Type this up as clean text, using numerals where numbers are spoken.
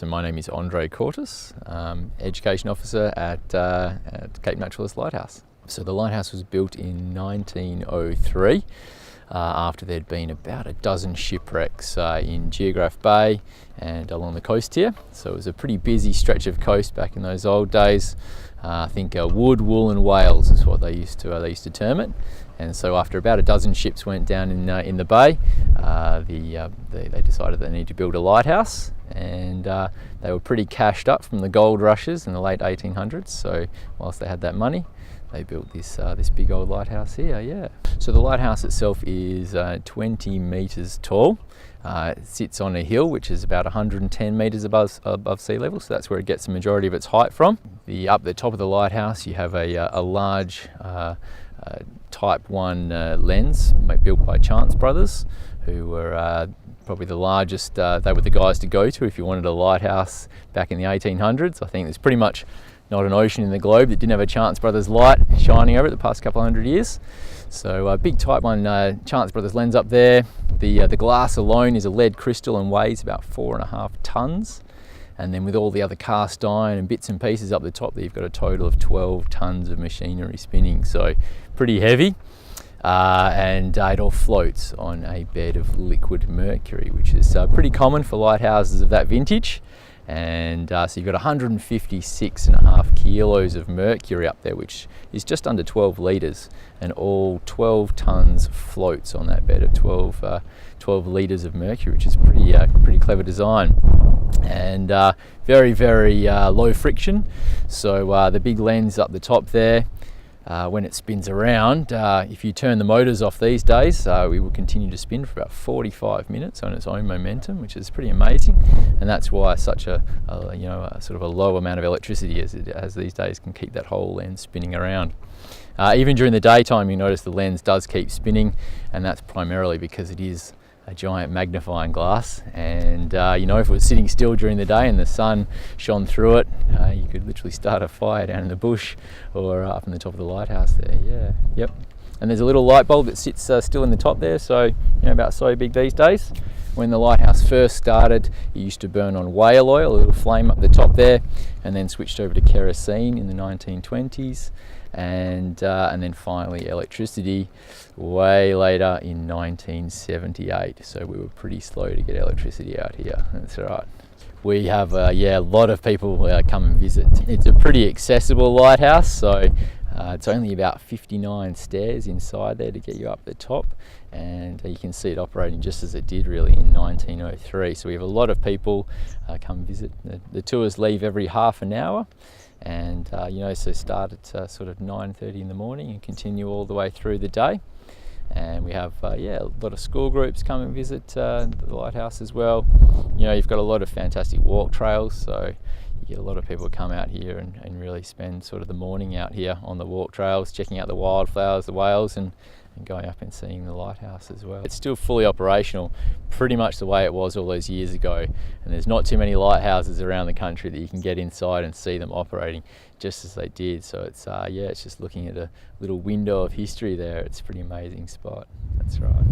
So my name is Andre Courtis, Education Officer at Cape Naturaliste Lighthouse. So the lighthouse was built in 1903 after there'd been about a dozen shipwrecks in Geographe Bay and along the coast here. So it was a pretty busy stretch of coast back in those old days. I think wood, wool and whales is what they used to term it. And so after about a dozen ships went down in the bay, they decided they needed to build a lighthouse, and they were pretty cashed up from the gold rushes in the late 1800s. So whilst they had that money, they built this big old lighthouse here. Yeah. So the lighthouse itself is 20 metres tall. It sits on a hill which is about 110 metres above sea level, so that's where it gets the majority of its height from. Up the top of the lighthouse you have a large Type 1 lens built by Chance Brothers, who were probably the largest. They were the guys to go to if you wanted a lighthouse back in the 1800s. I think there's pretty much not an ocean in the globe that didn't have a Chance Brothers light shining over it the past couple of hundred years. So big Type 1 Chance Brothers lens up there. The glass alone is a lead crystal and weighs about 4.5 tonnes. And then with all the other cast iron and bits and pieces up the top there, you've got a total of 12 tonnes of machinery spinning. So pretty heavy. And it all floats on a bed of liquid mercury, which is pretty common for lighthouses of that vintage. And so you've got 156.5 kilos of mercury up there, which is just under 12 litres, and all 12 tonnes floats on that bed of 12 litres of mercury, which is pretty clever design. And very low friction. So the big lens up the top there, when it spins around, if you turn the motors off these days, we will continue to spin for about 45 minutes on its own momentum, which is pretty amazing. And that's why such a sort of a low amount of electricity as it has these days can keep that whole lens spinning around. Even during the daytime, you notice the lens does keep spinning, and that's primarily because it is a giant magnifying glass, and if it was sitting still during the day and the sun shone through it, you could literally start a fire down in the bush or up in the top of the lighthouse there. Yeah, yep. And there's a little light bulb that sits still in the top there, so about so big these days. When the lighthouse first started, it used to burn on whale oil, a little flame up the top there, and then switched over to kerosene in the 1920s. And then finally electricity way later in 1978. So we were pretty slow to get electricity out here. That's right. We have a lot of people come and visit. It's a pretty accessible lighthouse, so it's only about 59 stairs inside there to get you up the top, and you can see it operating just as it did really in 1903. So we have a lot of people come visit. The tours leave every half an hour. And so start at sort of 9:30 in the morning and continue all the way through the day. And we have a lot of school groups come and visit the lighthouse as well. You've got a lot of fantastic walk trails, so you get a lot of people come out here and really spend sort of the morning out here on the walk trails, checking out the wildflowers, the whales, and going up and seeing the lighthouse as well. It's still fully operational, pretty much the way it was all those years ago, and there's not too many lighthouses around the country that you can get inside and see them operating just as they did. So it's it's just looking at a little window of history there. It's a pretty amazing spot. That's right.